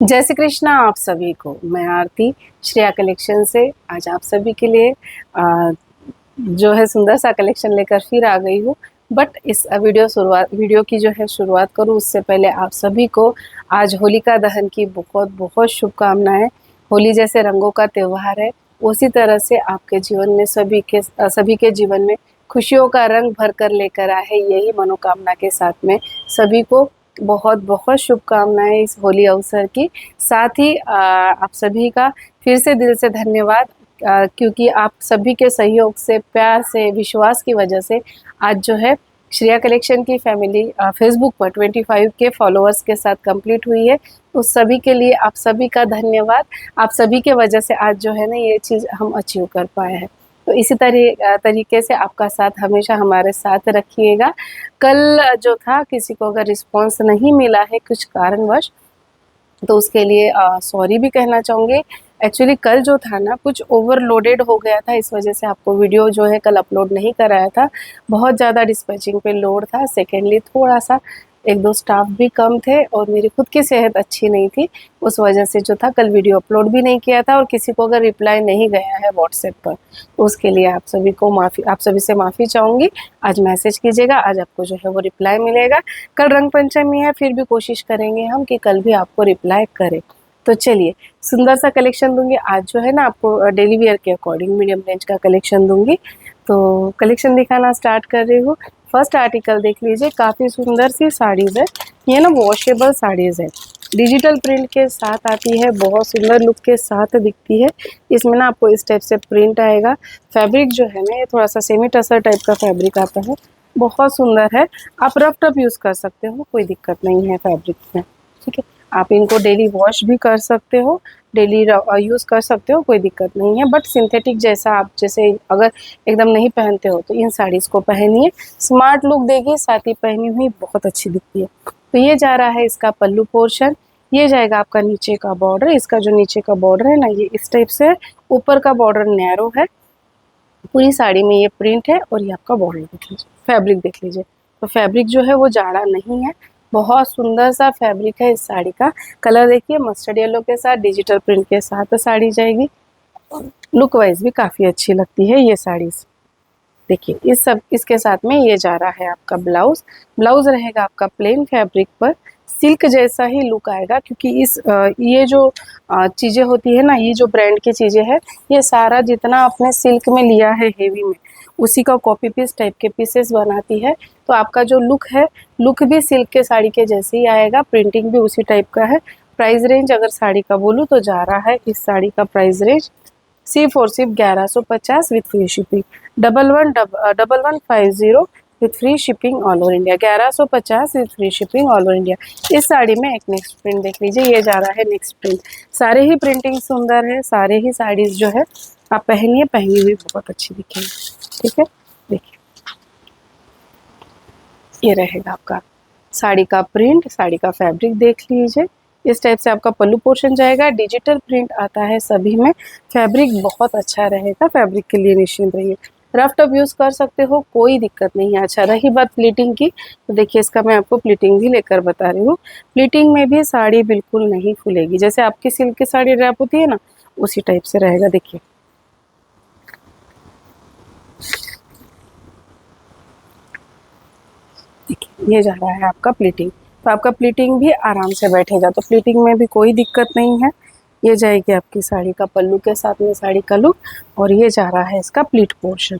जय श्री कृष्णा आप सभी को। मैं आरती श्रेया कलेक्शन से आज आप सभी के लिए जो है सुंदर सा कलेक्शन लेकर फिर आ गई हूँ। बट इस वीडियो की जो है शुरुआत करूँ उससे पहले आप सभी को आज होलिका दहन की बहुत बहुत शुभकामनाएं। होली जैसे रंगों का त्योहार है, उसी तरह से आपके जीवन में सभी के जीवन में खुशियों का रंग भर कर लेकर आए है, यही मनोकामना के साथ में सभी को बहुत बहुत शुभकामनाएं इस होली अवसर की। साथ ही आप सभी का फिर से दिल से धन्यवाद, क्योंकि आप सभी के सहयोग से, प्यार से, विश्वास की वजह से आज जो है श्रेया कलेक्शन की फैमिली फेसबुक पर 25 के फॉलोअर्स के साथ कंप्लीट हुई है। उस सभी के लिए आप सभी का धन्यवाद। आप सभी के वजह से आज जो है ना ये चीज़ हम अचीव कर पाए हैं। तो इसी तरीके से आपका साथ हमेशा हमारे साथ रखिएगा। कल जो था किसी को अगर रिस्पॉन्स नहीं मिला है कुछ कारणवश, तो उसके लिए सॉरी भी कहना चाहूँगी। एक्चुअली कल जो था ना कुछ ओवरलोडेड हो गया था, इस वजह से आपको वीडियो जो है कल अपलोड नहीं कराया था। बहुत ज़्यादा डिस्पैचिंग पे लोड था। सेकेंडली थोड़ा सा एक दो स्टाफ भी कम थे और मेरी खुद की सेहत अच्छी नहीं थी, उस वजह से जो था कल वीडियो अपलोड भी नहीं किया था। और किसी को अगर रिप्लाई नहीं गया है व्हाट्सएप पर तो उसके लिए आप सभी से माफ़ी चाहूँगी। आज मैसेज कीजिएगा, आज आपको जो है वो रिप्लाई मिलेगा। कल रंग पंचमी है, फिर भी कोशिश करेंगे हम कि कल भी आपको रिप्लाई करें। तो चलिए सुंदर सा कलेक्शन दूंगी आज जो है ना आपको डेली वेयर के अकॉर्डिंग मीडियम रेंज का कलेक्शन दूंगी। तो कलेक्शन दिखाना स्टार्ट कर रही हूँ। फर्स्ट आर्टिकल देख लीजिए, काफ़ी सुंदर सी साड़ीज़ है। ये ना वॉशेबल साड़ीज़ है, डिजिटल प्रिंट के साथ आती है, बहुत सुंदर लुक के साथ दिखती है। इसमें ना आपको इस टाइप से प्रिंट आएगा। फैब्रिक जो है ना ये थोड़ा सा सेमी टसर टाइप का फैब्रिक आता है, बहुत सुंदर है। आप रफ टफ यूज़ कर सकते हो, कोई दिक्कत नहीं है फैब्रिक में। ठीक है, आप इनको डेली वॉश भी कर सकते हो, डेली यूज़ कर सकते हो, कोई दिक्कत नहीं है। बट सिंथेटिक जैसा आप जैसे अगर एकदम नहीं पहनते हो तो इन साड़ीज़ को पहनिए, स्मार्ट लुक देगी, साथ ही पहनी हुई बहुत अच्छी दिखती है। तो ये जा रहा है इसका पल्लू पोर्शन। ये जाएगा आपका नीचे का बॉर्डर। इसका जो नीचे का बॉर्डर है ना ये इस टाइप से है, ऊपर का बॉर्डर नैरो है। पूरी साड़ी में ये प्रिंट है और ये आपका बॉर्डर देख लीजिए, फैब्रिक देख लीजिए। तो फैब्रिक जो है वो जाड़ा नहीं है, बहुत सुंदर सा फैब्रिक है। इस साड़ी का कलर देखिए, मस्टर्ड येलो के साथ डिजिटल प्रिंट के साथ साड़ी जाएगी। लुक वाइज भी काफ़ी अच्छी लगती है ये साड़ीज़। देखिए इसके साथ में ये जा रहा है आपका ब्लाउज। ब्लाउज रहेगा आपका प्लेन फैब्रिक पर, सिल्क जैसा ही लुक आएगा, क्योंकि ये जो चीज़ें होती है ना, ये जो ब्रांड की चीज़ें हैं, ये सारा जितना आपने सिल्क में लिया है हेवी में, उसी का कॉपी पीस टाइप के पीसेस बनाती है। तो आपका जो लुक है, लुक भी सिल्क के साड़ी के जैसे ही आएगा, प्रिंटिंग भी उसी टाइप का है। प्राइस रेंज अगर साड़ी का बोलूँ तो जा रहा है इस साड़ी का प्राइस रेंज सिर्फ और सिर्फ 1150 with free shipping. 1150 with free shipping all over India. 1150 with free shipping all over India. इस साड़ी में एक नेक्स्ट प्रिंट देख लीजिए, ये जा रहा है नेक्स्ट प्रिंट। सारे ही प्रिंटिंग सुंदर है, सारे ही साड़ीज जो है आप पहनिए, पहनी हुई बहुत अच्छी दिखेगी। ठीक है, देखिए ये रहेगा आपका साड़ी का प्रिंट, साड़ी का फैब्रिक देख लीजिए। इस टाइप से आपका पल्लू पोर्शन जाएगा, डिजिटल प्रिंट आता है सभी में। फैब्रिक बहुत अच्छा रहेगा, फैब्रिक के लिए निश्चिंत रहिए। रफ टफ यूज़ कर सकते हो, कोई दिक्कत नहीं है। अच्छा, रही बात प्लीटिंग की, तो देखिए इसका मैं आपको प्लीटिंग भी लेकर बता रही हूँ। प्लीटिंग में भी साड़ी बिल्कुल नहीं खुलेगी, जैसे आपकी सिल्क की साड़ी रैप होती है ना, उसी टाइप से रहेगा। देखिए ये जा रहा है आपका प्लीटिंग, तो आपका प्लीटिंग भी आराम से बैठेगा, तो प्लीटिंग में भी कोई दिक्कत नहीं है। ये जाएगी आपकी साड़ी का पल्लू के साथ में साड़ी का लुक, और ये जा रहा है इसका प्लीट पोर्शन।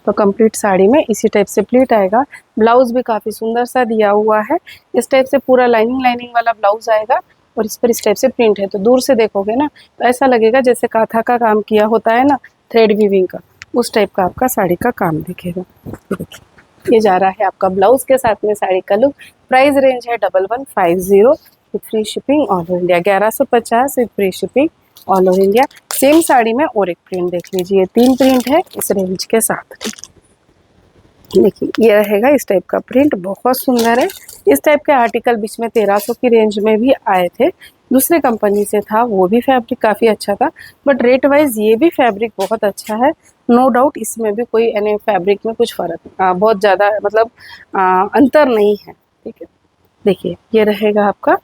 तो कंप्लीट साड़ी में इसी टाइप से प्लीट आएगा। ब्लाउज भी काफ़ी सुंदर सा दिया हुआ है, इस टाइप से पूरा लाइनिंग लाइनिंग वाला ब्लाउज आएगा। और इस पर इस टाइप से प्रिंट है, तो दूर से देखोगे ना तो ऐसा लगेगा जैसे काथा का काम किया होता है ना, थ्रेड वीविंग का, उस टाइप का आपका साड़ी का काम दिखेगा। देखिए ये जा रहा है आपका ब्लाउज के साथ में साड़ी का लुक। प्राइस रेंज है 1150 with free shipping all over India. 1150 with free shipping all over India. Same sari में और एक प्रिंट देख लीजिए, 3 प्रिंट है इस रेंज के साथ। देखिए ये रहेगा इस टाइप का प्रिंट, बहुत सुंदर है। इस टाइप के आर्टिकल बीच में 1300 की रेंज में भी आए थे, दूसरे कंपनी से था, वो भी फैब्रिक काफ़ी अच्छा था। बट रेट वाइज ये भी फैब्रिक बहुत अच्छा है, नो डाउट। इसमें भी कोई यानी फैब्रिक में कुछ फ़र्क बहुत ज़्यादा मतलब अंतर नहीं है। ठीक है, देखिए ये रहेगा आपका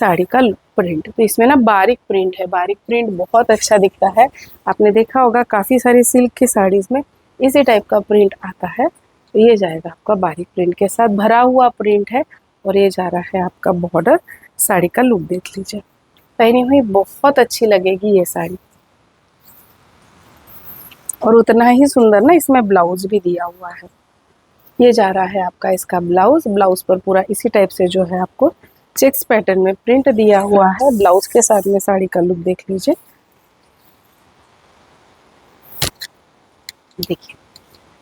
साड़ी का प्रिंट। तो इसमें ना बारीक प्रिंट है, बारीक प्रिंट बहुत अच्छा दिखता है। आपने देखा होगा काफ़ी सारी सिल्क की साड़ीज़ में इसी टाइप का प्रिंट आता है। तो ये जाएगा आपका बारीक प्रिंट के साथ, भरा हुआ प्रिंट है। और ये जा रहा है आपका बॉर्डर। साड़ी का लुक देख लीजिए, पहनी हुई बहुत अच्छी लगेगी ये साड़ी। और उतना ही सुंदर ना इसमें ब्लाउज भी दिया हुआ है। ये जा रहा है आपका इसका ब्लाउज। ब्लाउज पर पूरा इसी टाइप से जो है आपको चेक्स पैटर्न में प्रिंट दिया हुआ है। ब्लाउज के साथ में साड़ी का लुक देख लीजिए। देखिए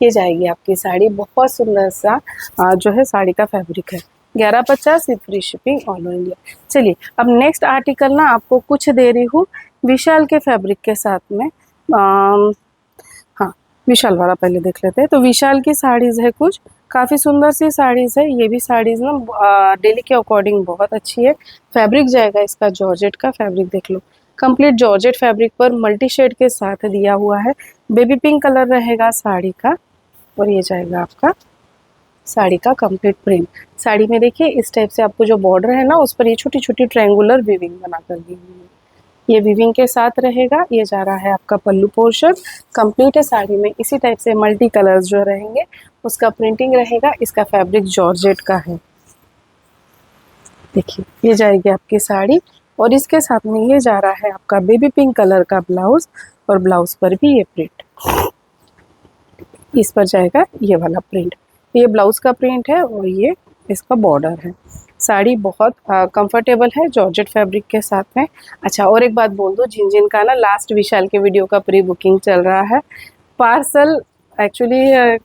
ये जाएगी आपकी साड़ी, बहुत सुंदर सा जो है साड़ी का फैब्रिक है। 1150 with free shipping all over India. चलिए अब नेक्स्ट आर्टिकल ना आपको कुछ दे रही हूँ विशाल के फैब्रिक के साथ में। हाँ, विशाल वाला पहले देख लेते हैं। तो विशाल की साड़ीज़ है कुछ, काफ़ी सुंदर सी साड़ीज़ है। ये भी साड़ीज़ ना डेली के अकॉर्डिंग बहुत अच्छी है। फैब्रिक जाएगा इसका जॉर्जेट का, फैब्रिक देख लो, कंप्लीट जॉर्जेट फैब्रिक पर मल्टी शेड के साथ दिया हुआ है। बेबी पिंक कलर रहेगा साड़ी का। और ये जाएगा आपका साड़ी का कंप्लीट प्रिंट। साड़ी में देखिए इस टाइप से आपको जो बॉर्डर है ना उस पर ये छोटी छोटी ट्रायंगुलर वीविंग बना कर दी हुई है। ये वीविंग के साथ रहेगा। ये जा रहा है आपका पल्लू पोर्शन, कंप्लीट है साड़ी में इसी टाइप से मल्टी कलर्स जो रहेंगे उसका प्रिंटिंग रहेगा। इसका फैब्रिक जॉर्जेट का है। देखिए ये जाएगी आपकी साड़ी। और इसके साथ में ये जा रहा है आपका बेबी पिंक कलर का ब्लाउज। और ब्लाउज पर भी ये प्रिंट, इस पर जाएगा ये वाला प्रिंट। ये ब्लाउज का प्रिंट है और ये इसका बॉर्डर है। साड़ी बहुत कंफर्टेबल है जॉर्जेट फैब्रिक के साथ में। अच्छा और एक बात बोल दो, जिन जिन का ना लास्ट विशाल के वीडियो का प्री बुकिंग चल रहा है, पार्सल एक्चुअली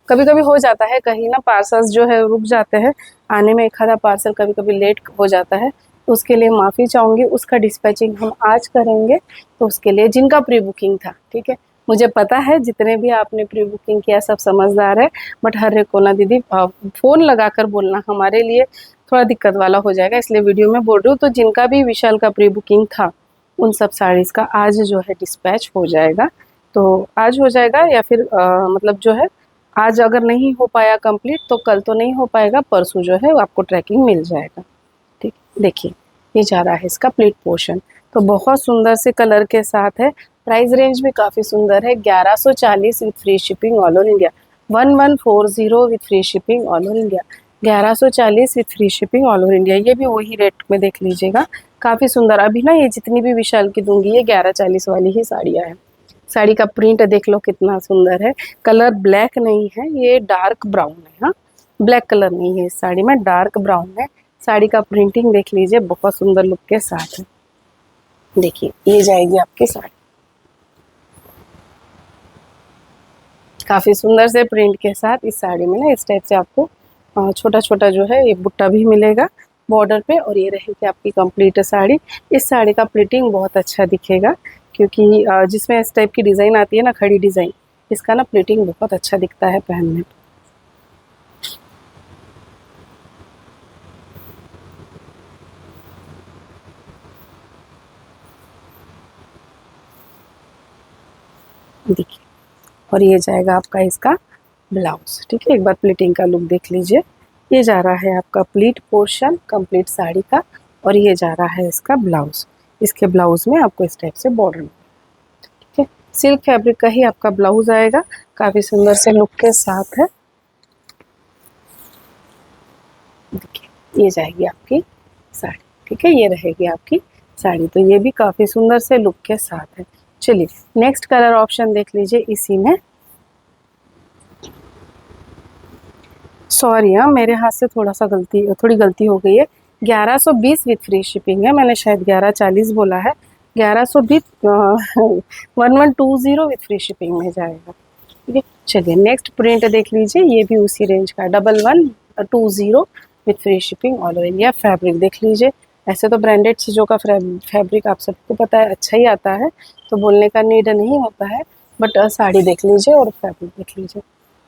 कभी कभी हो जाता है कहीं ना पार्सल्स जो है रुक जाते हैं आने में, एक आधा पार्सल कभी कभी लेट हो जाता है, तो उसके लिए माफ़ी चाहूँगी। उसका डिस्पैचिंग हम आज करेंगे। तो उसके लिए जिनका प्री बुकिंग था, ठीक है, मुझे पता है जितने भी आपने प्री बुकिंग किया सब समझदार है, बट हर एक को ना दीदी फ़ोन लगाकर बोलना हमारे लिए थोड़ा दिक्कत वाला हो जाएगा, इसलिए वीडियो में बोल रही हूँ। तो जिनका भी विशाल का प्री बुकिंग था उन सब साड़ीज़ का आज जो है डिस्पैच हो जाएगा। तो आज हो जाएगा या फिर मतलब जो है आज अगर नहीं हो पाया कंप्लीट तो कल तो नहीं हो पाएगा, परसों जो है आपको ट्रैकिंग मिल जाएगा। ठीक, देखिए ये जा रहा है इसका प्लीट पोर्शन। तो बहुत सुंदर से कलर के साथ है। प्राइस रेंज भी काफ़ी सुंदर है, 1140 with free shipping all over India. 1140 with free shipping all over India. 1140 with free shipping all over India. ये भी वही रेट में देख लीजिएगा, काफ़ी सुंदर। अभी ना ये जितनी भी विशाल की दूंगी ये 1140 वाली ही साड़ियाँ हैं। साड़ी का प्रिंट देख लो कितना सुंदर है। कलर ब्लैक नहीं है, ये डार्क ब्राउन है। हाँ, ब्लैक कलर नहीं है इस साड़ी में, डार्क ब्राउन है। साड़ी का प्रिंटिंग देख लीजिए, बहुत सुंदर लुक के साथ है। देखिए ये जाएगी आपकी साड़ी, काफ़ी सुंदर से प्रिंट के साथ। इस साड़ी में ना इस टाइप से आपको छोटा छोटा जो है ये बुट्टा भी मिलेगा बॉर्डर पे। और ये रहेगी आपकी कंप्लीट साड़ी। इस साड़ी का प्रिंटिंग बहुत अच्छा दिखेगा क्योंकि जिसमें इस टाइप की डिज़ाइन आती है ना, खड़ी डिज़ाइन, इसका ना प्रिंटिंग बहुत अच्छा दिखता है पहनने पर। देखिए और ये जाएगा आपका इसका ब्लाउज। ठीक है, एक बार प्लीटिंग का लुक देख लीजिए। ये जा रहा है आपका प्लीट पोर्शन कंप्लीट साड़ी का। और ये जा रहा है इसका ब्लाउज। इसके ब्लाउज में आपको इस टाइप से बॉर्डर, ठीक है, सिल्क फैब्रिक का ही आपका ब्लाउज आएगा, काफ़ी सुंदर से लुक के साथ है। देखिए ये जाएगी आपकी साड़ी। ठीक है, ये रहेगी आपकी साड़ी। तो ये भी काफ़ी सुंदर से लुक के साथ है। चलिए नेक्स्ट कलर ऑप्शन देख लीजिए। इसी में सॉरी हाँ, मेरे हाथ से थोड़ी गलती हो गई है। 1120 विथ फ्री शिपिंग है, मैंने शायद 1140 बोला है। 1120 1120 विथ फ्री शिपिंग में जाएगा। ठीक है, चलिए नेक्स्ट प्रिंट देख लीजिए। ये भी उसी रेंज का 1120 with free shipping all over India. Fabric देख लीजिए। ऐसे तो ब्रांडेड चीज़ों का फैब्रिक आप सबको पता है अच्छा ही आता है, तो बोलने का नीड नहीं होता है, बट साड़ी देख लीजिए और फैब्रिक देख लीजिए।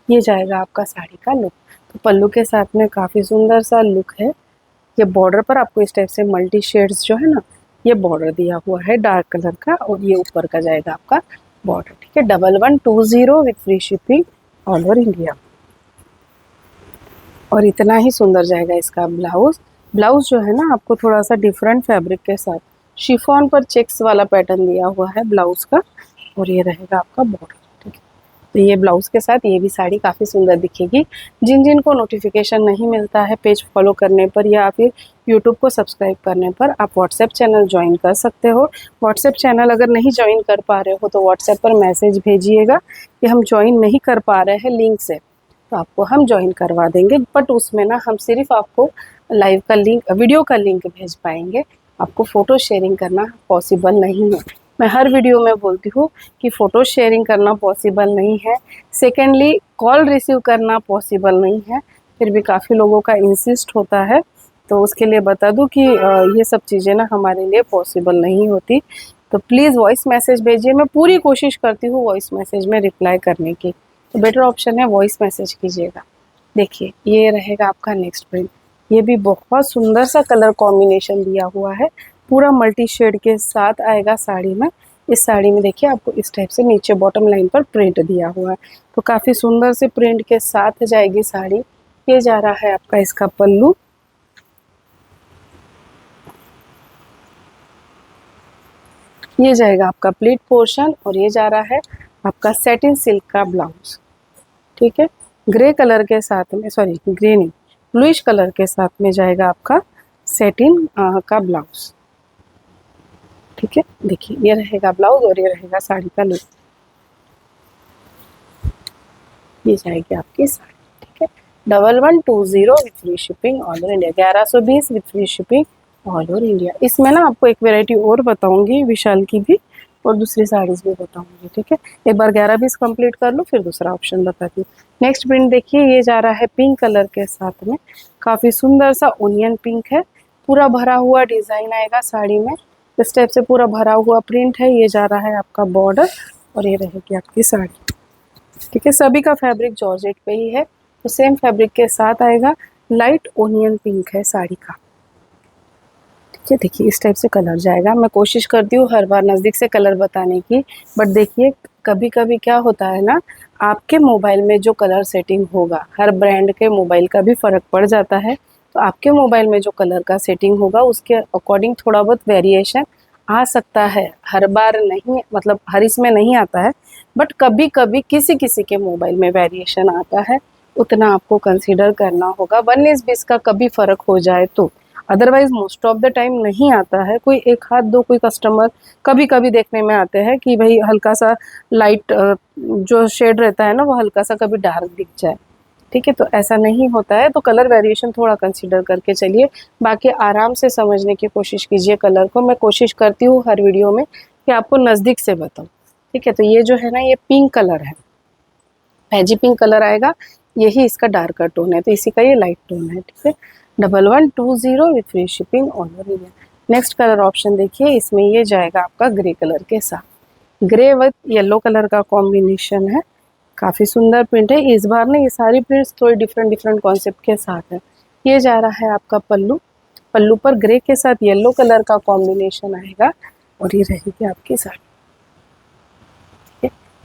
ये जाएगा आपका साड़ी का लुक। तो पल्लू के साथ में काफ़ी सुंदर सा लुक है। ये बॉर्डर पर आपको इस टाइप से मल्टी शेड्स जो है ना, ये बॉर्डर दिया हुआ है डार्क कलर का। और ये ऊपर का जाएगा आपका बॉर्डर। ठीक है, 1120 with free shipping all over India. और इतना ही सुंदर जाएगा इसका ब्लाउज। ब्लाउज जो है ना आपको थोड़ा सा डिफरेंट फैब्रिक के साथ शिफॉन पर चेक्स वाला पैटर्न दिया हुआ है ब्लाउज का, और ये रहेगा आपका बॉर्डर। ठीक है, तो ये ब्लाउज के साथ ये भी साड़ी काफ़ी सुंदर दिखेगी। जिन जिन को नोटिफिकेशन नहीं मिलता है पेज फॉलो करने पर या फिर यूट्यूब को सब्सक्राइब करने पर, आप व्हाट्सएप चैनल ज्वाइन कर सकते हो। व्हाट्सएप चैनल अगर नहीं ज्वाइन कर पा रहे हो तो व्हाट्सएप पर मैसेज भेजिएगा कि हम ज्वाइन नहीं कर पा रहे हैं लिंक से, तो आपको हम ज्वाइन करवा देंगे। बट उसमें ना हम सिर्फ आपको लाइव का लिंक, वीडियो का लिंक भेज पाएंगे, आपको फ़ोटो शेयरिंग करना पॉसिबल नहीं है। मैं हर वीडियो में बोलती हूँ कि फ़ोटो शेयरिंग करना पॉसिबल नहीं है। सेकेंडली, कॉल रिसीव करना पॉसिबल नहीं है, फिर भी काफ़ी लोगों का इंसिस्ट होता है, तो उसके लिए बता दूँ कि ये सब चीज़ें ना हमारे लिए पॉसिबल नहीं होती। तो प्लीज़ वॉइस मैसेज भेजिए, मैं पूरी कोशिश करती हूँ वॉइस मैसेज में रिप्लाई करने की, तो बेटर ऑप्शन है वॉइस मैसेज कीजिएगा। देखिए ये रहेगा आपका नेक्स्ट प्रिंट, ये भी बहुत सुंदर सा कलर कॉम्बिनेशन दिया हुआ है, पूरा मल्टी शेड के साथ आएगा साड़ी में। इस साड़ी में देखिए आपको इस टाइप से नीचे बॉटम लाइन पर प्रिंट दिया हुआ है, तो काफ़ी सुंदर से प्रिंट के साथ जाएगी साड़ी। ये जा रहा है आपका इसका पल्लू, ये जाएगा आपका प्लीट पोर्शन, और ये जा रहा है आपका सैटिन सिल्क का ब्लाउज। ठीक है, ग्रे कलर के साथ में, सॉरी ग्रे नहीं, ब्लूइश कलर के साथ में जाएगा आपका सैटिन का ब्लाउज। ठीक है, देखिए ये रहेगा ब्लाउज और ये रहेगा साड़ी का लुक, ये जाएगी आपकी साड़ी। ठीक है, 1120 with free shipping all over India, 1120 with free shipping all over India. इसमें ना आपको एक वेराइटी और बताऊंगी विशाल की भी, और दूसरी साड़ीज भी बताऊंगी। ठीक है, एक बार 11-20 कंप्लीट कर लो फिर दूसरा ऑप्शन बताती हूँ। नेक्स्ट प्रिंट देखिए, ये जा रहा है पिंक कलर के साथ में, काफ़ी सुंदर सा ओनियन पिंक है, पूरा भरा हुआ डिज़ाइन आएगा साड़ी में, इस टाइप से पूरा भरा हुआ प्रिंट है। ये जा रहा है आपका बॉर्डर, और ये रहेगी आपकी साड़ी। ठीक है, सभी का फैब्रिक जॉर्जेट पे ही है, तो सेम फैब्रिक के साथ आएगा। लाइट ओनियन पिंक है साड़ी का। ठीक है, देखिए इस टाइप से कलर जाएगा। मैं कोशिश करती हूँ हर बार नज़दीक से कलर बताने की, बट देखिए कभी कभी क्या होता है ना, आपके मोबाइल में जो कलर सेटिंग होगा, हर ब्रांड के मोबाइल का भी फ़र्क पड़ जाता है, तो आपके मोबाइल में जो कलर का सेटिंग होगा उसके अकॉर्डिंग थोड़ा बहुत वेरिएशन आ सकता है। हर बार नहीं, मतलब हर इसमें नहीं आता है, बट कभी कभी किसी किसी के मोबाइल में वेरिएशन आता है, उतना आपको कंसीडर करना होगा। 19-20 का कभी फ़र्क हो जाए तो, otherwise most of the time नहीं आता है। कोई एक हाथ दो कोई कस्टमर कभी कभी देखने में आते हैं कि भाई हल्का सा लाइट जो शेड रहता है ना वो हल्का सा कभी डार्क दिख जाए। ठीक है, तो ऐसा नहीं होता है, तो कलर वेरिएशन थोड़ा कंसीडर करके चलिए, बाकी आराम से समझने की कोशिश कीजिए कलर को। मैं कोशिश करती हूँ हर वीडियो में कि आपको नज़दीक से बताऊँ। ठीक है, तो ये जो है ना ये पिंक कलर है, पैजी पिंक कलर आएगा, यही इसका डार्कर टोन है, तो इसी का ये लाइट टोन है। ठीक है, 1120 with free shipping all over India. Next colour option देखिए, इसमें ये जाएगा आपका ग्रे कलर के साथ, ग्रे विथ येलो कलर का कॉम्बिनेशन है, काफ़ी सुंदर प्रिंट है। इस बार ना ये सारी प्रिंट्स थोड़ी डिफरेंट डिफरेंट कॉन्सेप्ट के साथ है। ये जा रहा है आपका पल्लू, पल्लू पर ग्रे के साथ येलो कलर का कॉम्बिनेशन आएगा, और ये रहेगी आपकी साड़ी।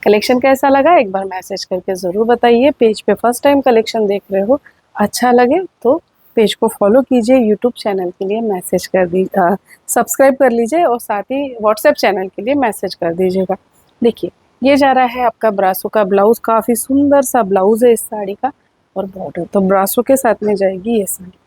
कलेक्शन कैसा लगा एक बार मैसेज करके ज़रूर बताइए। पेज पे फर्स्ट टाइम कलेक्शन देख रहे हो, अच्छा लगे तो पेज को फॉलो कीजिए, यूट्यूब चैनल के लिए मैसेज कर दीजिए, सब्सक्राइब कर लीजिए, और साथ ही व्हाट्सएप चैनल के लिए मैसेज कर दीजिएगा। देखिए ये जा रहा है आपका ब्रासो का ब्लाउज, काफ़ी सुंदर सा ब्लाउज है इस साड़ी का, और बॉर्डर तो ब्रासो के साथ में जाएगी ये साड़ी।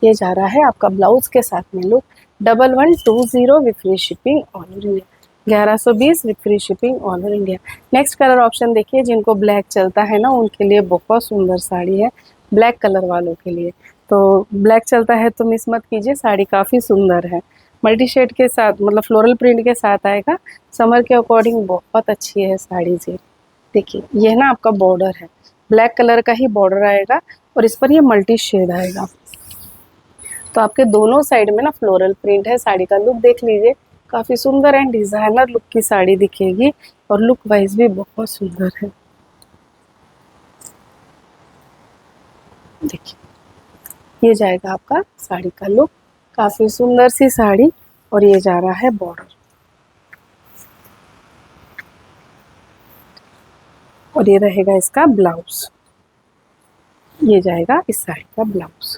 ये जा रहा है आपका ब्लाउज के साथ में look, 1120 with free shipping all over India, 1120 with free shipping all over India. Next colour option देखिए, जिनको ब्लैक चलता है ना उनके लिए बहुत सुंदर साड़ी है, ब्लैक कलर वालों के लिए। तो ब्लैक चलता है तो मिस मत कीजिए, साड़ी काफ़ी सुंदर है, मल्टी शेड के साथ, मतलब फ्लोरल प्रिंट के साथ आएगा, समर के अकॉर्डिंग बहुत अच्छी है साड़ी जी। देखिए ये ना आपका बॉर्डर है, ब्लैक कलर का ही बॉर्डर आएगा, और इस पर ये मल्टी शेड आएगा, तो आपके दोनों साइड में ना फ्लोरल प्रिंट है। साड़ी का लुक देख लीजिए, काफ़ी सुंदर एंड डिज़ाइनर लुक की साड़ी दिखेगी, और लुक वाइज भी बहुत सुंदर है। देखिए ये जाएगा आपका साड़ी का लुक, काफ़ी सुंदर सी साड़ी, और ये जा रहा है बॉर्डर। और ये रहेगा इसका ब्लाउज, ये जाएगा इस साड़ी का ब्लाउज।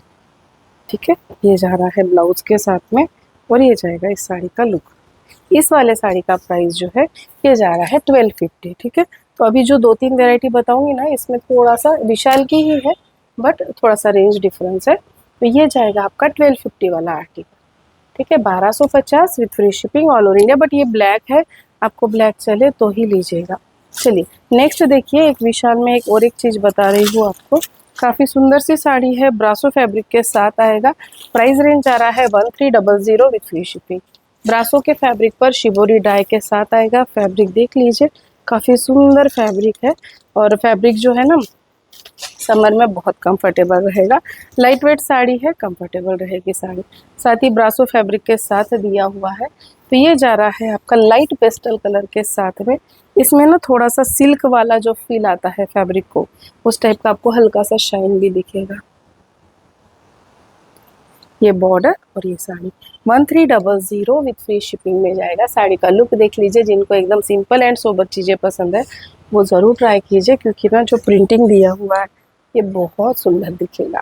ठीक है, ये जा रहा है ब्लाउज के साथ में और ये जाएगा इस साड़ी का लुक। इस वाले साड़ी का प्राइस जो है ये जा रहा है 1250। ठीक है, तो अभी जो 2-3 वैरायटी बताऊंगी ना, इसमें थोड़ा सा विशाल की ही है बट थोड़ा सा रेंज डिफरेंस है। तो ये जाएगा आपका 1250 वाला आर्टिकल। ठीक है, 1250 with free shipping all over India. But ये ब्लैक है, आपको ब्लैक चले तो ही लीजिएगा। चलिए नेक्स्ट देखिए, एक विशाल में एक और एक चीज़ बता रही हूँ आपको। काफ़ी सुंदर सी साड़ी है, ब्रासो फैब्रिक के साथ आएगा। प्राइस रेंज आ रहा है 1300 विथ फ्री शिपिंग। ब्रासो के फैब्रिक पर शिबोरी डाई के साथ आएगा। फैब्रिक देख लीजिए, काफ़ी सुंदर फैब्रिक है और फैब्रिक जो है ना समर में बहुत कंफर्टेबल रहेगा। लाइट वेट साड़ी है, कंफर्टेबल रहेगी साड़ी। साथ ही ब्रासो फैब्रिक के साथ दिया हुआ है। तो ये जा रहा है आपका लाइट पेस्टल कलर के साथ में। इसमें ना थोड़ा सा सिल्क वाला जो फील आता है फैब्रिक को, उस टाइप का आपको हल्का सा शाइन भी दिखेगा। ये बॉर्डर और ये साड़ी 1300 विथ फ्री शिपिंग में जाएगा। साड़ी का लुक देख लीजिए, जिनको एकदम सिंपल एंड सोबर चीज़ें पसंद है वो ज़रूर ट्राई कीजिए, क्योंकि ना जो प्रिंटिंग दिया हुआ है ये बहुत सुंदर दिखेगा।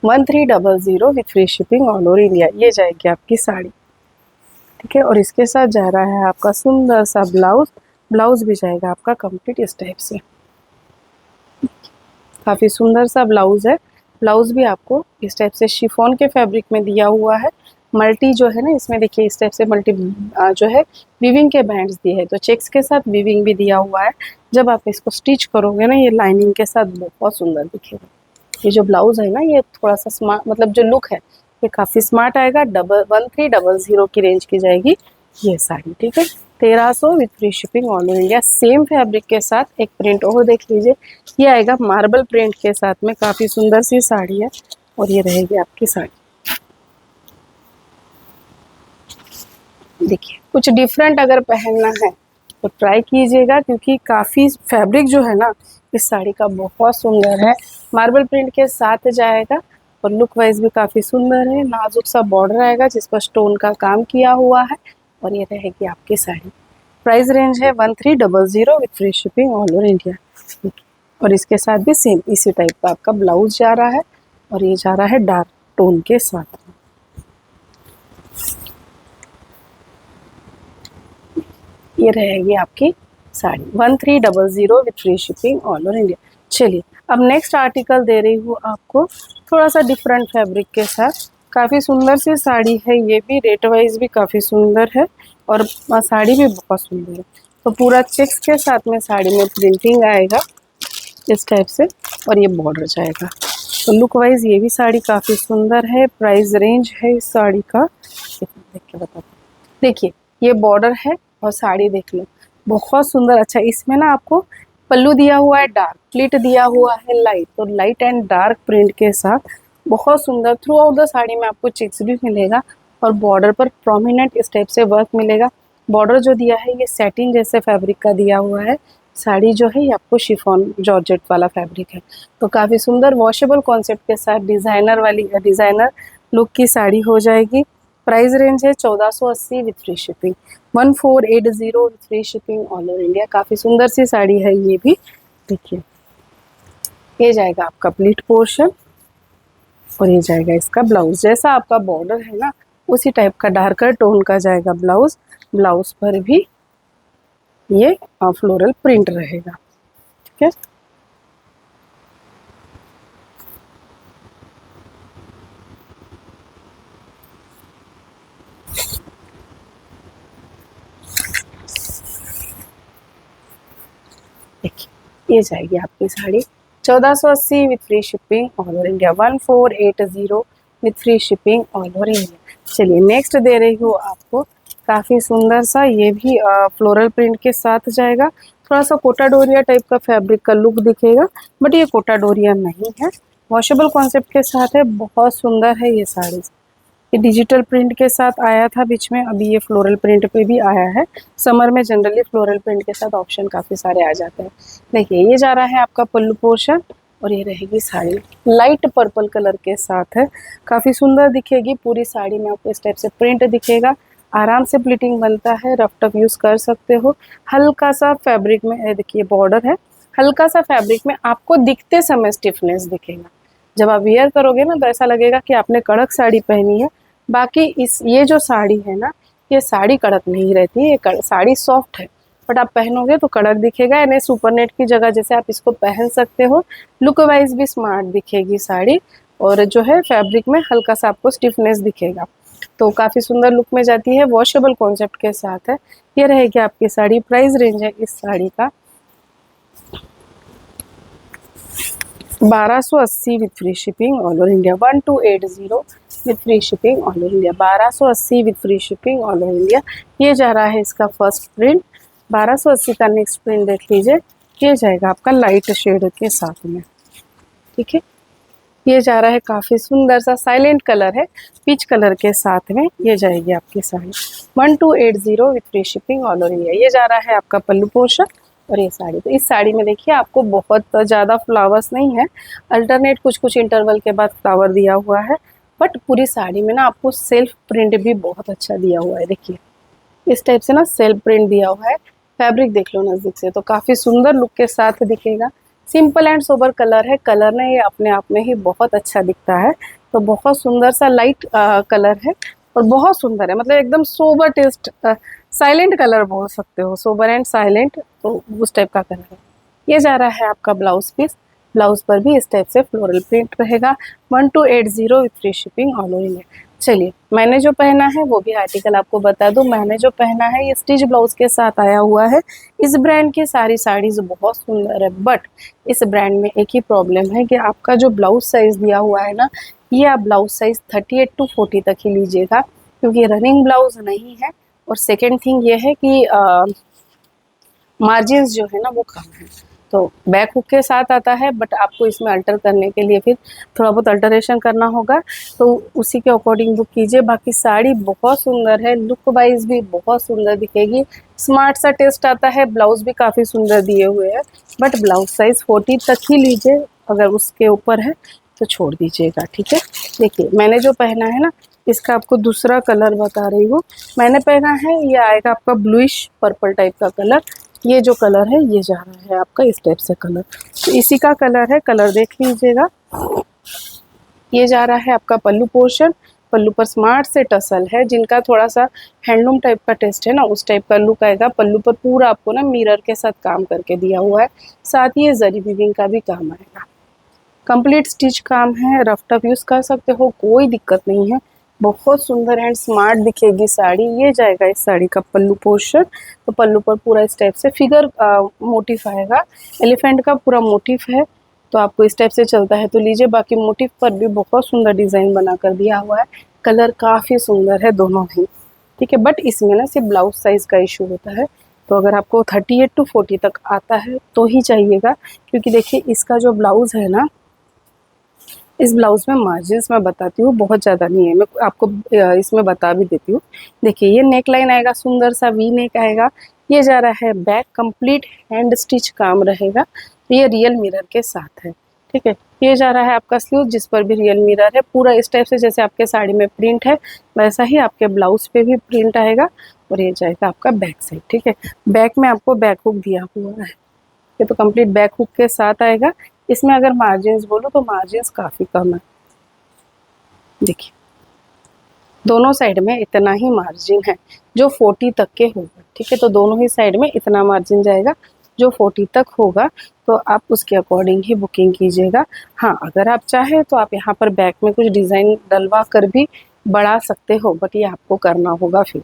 1300 with free shipping all over India, ये जाएगी आपकी साड़ी। ठीक है, और इसके साथ जा रहा है आपका सुंदर सा ब्लाउज। ब्लाउज भी जाएगा आपका कंप्लीट इस टाइप से, काफ़ी सुंदर सा ब्लाउज है। ब्लाउज भी आपको इस टाइप से शिफॉन के फैब्रिक में दिया हुआ है। मल्टी जो है ना, इसमें देखिए इस टाइप से मल्टी जो है वीविंग के बैंड्स दिए हैं, तो चेक्स के साथ वीविंग भी दिया हुआ है। जब आप इसको स्टिच करोगे ना, ये लाइनिंग के साथ बहुत सुंदर दिखेगा। ये जो ब्लाउज है ना, ये थोड़ा सा स्मार्ट, मतलब जो लुक है ये काफ़ी स्मार्ट आएगा। 1300 की रेंज की जाएगी ये साड़ी। ठीक है, 1300 with free shipping all over India. Same fabric के साथ एक प्रिंट और देख लीजिए, ये आएगा मार्बल प्रिंट के साथ में। काफ़ी सुंदर सी साड़ी है और ये रहेगी आपकी साड़ी। देखिए, कुछ डिफरेंट अगर पहनना है तो ट्राई कीजिएगा, क्योंकि काफ़ी फैब्रिक जो है ना इस साड़ी का बहुत सुंदर है। मार्बल प्रिंट के साथ जाएगा और लुक वाइज भी काफ़ी सुंदर है। नाजुक सा बॉर्डर आएगा जिस पर स्टोन का काम किया हुआ है और ये रहेगी आपकी साड़ी। प्राइस रेंज है 1300 with free shipping all over India. और इसके साथ भी सेम इसी टाइप का आपका ब्लाउज जा रहा है और ये जा रहा है डार्क टोन के साथ। ये रहेगी आपकी sari 1300 with free shipping all over India. चलिए अब नेक्स्ट आर्टिकल दे रही हूँ आपको, थोड़ा सा डिफरेंट फैब्रिक के साथ। काफ़ी सुंदर सी साड़ी है, ये भी रेट वाइज भी काफ़ी सुंदर है और साड़ी भी बहुत सुंदर है। तो पूरा चेक्स के साथ में साड़ी में प्रिंटिंग आएगा इस टाइप से और ये बॉर्डर जाएगा। तो लुक वाइज ये भी साड़ी काफ़ी सुंदर है। प्राइस रेंज है इस साड़ी का, देख के बताते। देखिए ये बॉर्डर है और साड़ी देख लो, बहुत सुंदर। अच्छा, इसमें ना आपको पल्लू दिया हुआ है डार्क, प्लीट दिया हुआ है लाइट, तो लाइट एंड डार्क प्रिंट के साथ बहुत सुंदर। थ्रू आउट द साड़ी में आपको चेक्स भी मिलेगा और बॉर्डर पर प्रोमिनेंट इस टाइप से वर्क मिलेगा। बॉर्डर जो दिया है ये सैटिन जैसे फैब्रिक का दिया हुआ है। साड़ी जो है ये आपको शिफॉन जॉर्जेट वाला फैब्रिक है। तो काफ़ी सुंदर वॉशेबल कॉन्सेप्ट के साथ डिज़ाइनर लुक की साड़ी हो जाएगी। प्राइस रेंज है 1480 with free shipping, 1480 with free shipping all over India. काफ़ी सुंदर सी साड़ी है ये भी। देखिए ये जाएगा आपका प्लीट पोर्शन और ये जाएगा इसका ब्लाउज। जैसा आपका बॉर्डर है ना उसी टाइप का डार्कर टोन का जाएगा ब्लाउज। ब्लाउज पर भी ये फ्लोरल प्रिंट रहेगा। ठीक है, देखिए ये जाएगी आपकी sari 1480 with free shipping all over India, 1480 with free shipping all over India. चलिए नेक्स्ट दे रही हूँ आपको काफ़ी सुंदर सा, ये भी फ्लोरल प्रिंट के साथ जाएगा। थोड़ा सा कोटा डोरिया टाइप का फैब्रिक का लुक दिखेगा, बट ये कोटा डोरिया नहीं है, वॉशेबल कॉन्सेप्ट के साथ है। बहुत सुंदर है ये साड़ी। ये डिजिटल प्रिंट के साथ आया था बीच में, अभी ये फ्लोरल प्रिंट पे भी आया है। समर में जनरली फ्लोरल प्रिंट के साथ ऑप्शन काफ़ी सारे आ जाते हैं। देखिए ये जा रहा है आपका पल्लू पोर्शन और ये रहेगी साड़ी लाइट पर्पल कलर के साथ है। काफ़ी सुंदर दिखेगी पूरी साड़ी में, आपको इस टाइप से प्रिंट दिखेगा। आराम से प्लीटिंग बनता है, रफ टफ यूज़ कर सकते हो। हल्का सा फैब्रिक में देखिए बॉर्डर है, हल्का सा फैब्रिक में आपको दिखते समय स्टिफनेस दिखेगा। जब आप वियर करोगे ना तो ऐसा लगेगा कि आपने कड़क साड़ी पहनी है। बाकी ये जो साड़ी है ना, ये साड़ी कड़क नहीं रहती, ये साड़ी सॉफ्ट है, बट आप पहनोगे तो कड़क दिखेगा। यानी सुपर नेट की जगह जैसे आप इसको पहन सकते हो, लुक वाइज भी स्मार्ट दिखेगी साड़ी, और जो है फैब्रिक में हल्का सा आपको स्टिफनेस दिखेगा, तो काफ़ी सुंदर लुक में जाती है। वॉशेबल कॉन्सेप्ट के साथ है। ये रहेगी आपकी साड़ी। प्राइस रेंज है इस साड़ी का 1280 with free shipping all over India. 1280 with free shipping all over India. 1280 with free shipping all over India. ये जा रहा है इसका फर्स्ट प्रिंट। 1280 का नेक्स्ट प्रिंट देख लीजिए। ये जाएगा आपका लाइट शेड के साथ में, ठीक है। ये जा रहा है काफ़ी सुंदर सा साइलेंट कलर है, पीच कलर के साथ में ये जाएगी आपकी sari. 1280 with free shipping all over India. ये जा रहा है आपका पल्लू पोर्शन और ये साड़ी। तो इस साड़ी में देखिए आपको बहुत ज़्यादा फ्लावर्स नहीं है, अल्टरनेट कुछ कुछ इंटरवल के बाद फ्लावर दिया हुआ है, बट पूरी साड़ी में ना आपको सेल्फ प्रिंट भी बहुत अच्छा दिया हुआ है। देखिए इस टाइप से ना सेल्फ प्रिंट दिया हुआ है। फैब्रिक देख लो नज़दीक से तो काफ़ी सुंदर लुक के साथ दिखेगा। सिंपल एंड सोबर कलर है, कलर ना ये अपने आप में ही बहुत अच्छा दिखता है। तो बहुत सुंदर सा लाइट कलर है और बहुत सुंदर है, मतलब एकदम सोबर टेस्ट, साइलेंट कलर बोल सकते हो, सोबर एंड साइलेंट, तो उस टाइप का कलर है। ये जा रहा है आपका ब्लाउज पीस। ब्लाउज पर भी इस टाइप से फ्लोरल प्रिंट रहेगा। 1280 with free shipping all over India. चलिए मैंने जो पहना है वो भी आर्टिकल आपको बता दूं। मैंने जो पहना है ये स्टिच ब्लाउज के साथ आया हुआ है। इस ब्रांड की सारी साड़ीज बहुत सुंदर है, बट इस ब्रांड में एक ही प्रॉब्लम है कि आपका जो ब्लाउज साइज दिया हुआ है ना, ये आप ब्लाउज साइज 38 टू 40 तक ही लीजिएगा, क्योंकि रनिंग ब्लाउज नहीं है। और सेकेंड थिंग ये है कि मार्जिन्स जो है ना वो कम है, तो बैक हुक के साथ आता है, बट आपको इसमें अल्टर करने के लिए फिर थोड़ा बहुत अल्टरेशन करना होगा, तो उसी के अकॉर्डिंग बुक कीजिए। बाकी साड़ी बहुत सुंदर है, लुक वाइज भी बहुत सुंदर दिखेगी, स्मार्ट सा टेस्ट आता है। ब्लाउज भी काफ़ी सुंदर दिए हुए हैं, बट ब्लाउज साइज 40 तक ही लीजिए, अगर उसके ऊपर है तो छोड़ दीजिएगा, ठीक है। देखिए मैंने जो पहना है ना, इसका आपको दूसरा कलर बता रही हूँ। मैंने पहना है ये आएगा आपका ब्लूइश पर्पल टाइप का कलर। ये जो कलर है ये जा रहा है आपका इस टाइप से कलर, तो इसी का कलर है, कलर देख लीजिएगा। ये जा रहा है आपका पल्लू पोर्शन। पल्लू पर स्मार्ट से टसल है, जिनका थोड़ा सा हैंडलूम टाइप का टेस्ट है ना, उस टाइप का लुक आएगा। पल्लू पर पूरा आपको ना मिरर के साथ काम करके दिया हुआ है, साथ ही ये जरी वीविंग का भी काम आएगा। कंप्लीट स्टिच काम है, रफ टफ यूज़ कर सकते हो, कोई दिक्कत नहीं है। बहुत सुंदर एंड स्मार्ट दिखेगी साड़ी। ये जाएगा इस साड़ी का पल्लू पोर्शन। तो पल्लू पर पूरा इस टाइप से फिगर मोटिफ आएगा, एलिफेंट का पूरा मोटिफ है, तो आपको इस टाइप से चलता है तो लीजिए। बाकी मोटिफ पर भी बहुत सुंदर डिज़ाइन बना कर दिया हुआ है। कलर काफ़ी सुंदर है दोनों ही, ठीक है। बट इसमें ना सिर्फ ब्लाउज साइज़ का इशू होता है, तो अगर आपको 38 टू 40 तक आता है तो ही चाहिएगा, क्योंकि देखिए इसका जो ब्लाउज़ है ना, इस ब्लाउज में मार्जिन्स मैं बताती हूँ, बहुत ज़्यादा नहीं है, मैं आपको इसमें बता भी देती हूँ। देखिए ये नेक लाइन आएगा, सुंदर सा वी नेक आएगा। ये जा रहा है बैक, कंप्लीट हैंड स्टिच काम रहेगा, तो ये रियल मिरर के साथ है, ठीक है। ये जा रहा है आपका स्लीव, जिस पर भी रियल मिरर है, पूरा इस टाइप से जैसे आपके साड़ी में प्रिंट है वैसा ही आपके ब्लाउज पे भी प्रिंट आएगा। और ये जाएगा आपका बैक साइड, ठीक है। बैक में आपको बैक हुक दिया हुआ है, ये तो कंप्लीट बैक हुक के साथ आएगा। इसमें अगर मार्जिन्स बोलो तो मार्जिन्स काफ़ी कम है, देखिए दोनों साइड में इतना ही मार्जिन है जो 40 तक के होगा, ठीक है। तो दोनों ही साइड में इतना मार्जिन जाएगा जो 40 तक होगा, तो आप उसके अकॉर्डिंग ही बुकिंग कीजिएगा। हाँ अगर आप चाहें तो आप यहाँ पर बैक में कुछ डिज़ाइन डलवा कर भी बढ़ा सकते हो, बट ये आपको करना होगा फिर,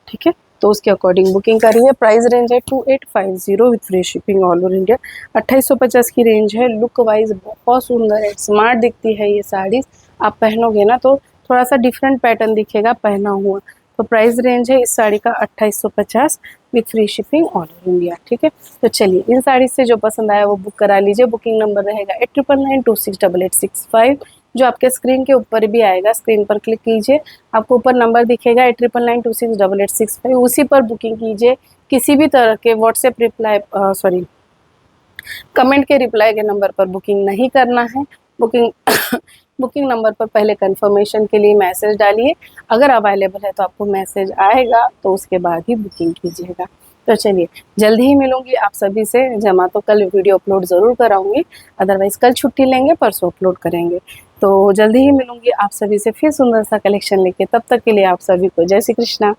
ठीक है। तो उसके अकॉर्डिंग बुकिंग करिए। प्राइस रेंज है 2850 with free shipping all over India. 2850 की रेंज है। लुक वाइज बहुत सुंदर है, स्मार्ट दिखती है ये साड़ी। आप पहनोगे ना तो थोड़ा सा डिफरेंट पैटर्न दिखेगा पहना हुआ। तो प्राइस रेंज है इस साड़ी का 2850 with free shipping all over India, ठीक है। तो चलिए इन साड़ी से जो पसंद आया वो बुक करा लीजिए। बुकिंग नंबर रहेगा 8999268865, जो आपके स्क्रीन के ऊपर भी आएगा। स्क्रीन पर क्लिक कीजिए, आपको ऊपर नंबर दिखेगा 8999268865, उसी पर बुकिंग कीजिए। किसी भी तरह के व्हाट्सएप रिप्लाई कमेंट के रिप्लाई के नंबर पर बुकिंग नहीं करना है। बुकिंग बुकिंग नंबर पर पहले कंफर्मेशन के लिए मैसेज डालिए, अगर अवेलेबल है तो आपको मैसेज आएगा, तो उसके बाद ही बुकिंग कीजिएगा। तो चलिए जल्दी ही मिलूंगी आप सभी से। जमा तो कल वीडियो अपलोड ज़रूर कराऊंगी, अदरवाइज़ कल छुट्टी लेंगे, परसों अपलोड करेंगे। तो जल्दी ही मिलूंगी आप सभी से फिर सुंदर सा कलेक्शन लेके। तब तक के लिए आप सभी को जय श्री कृष्णा।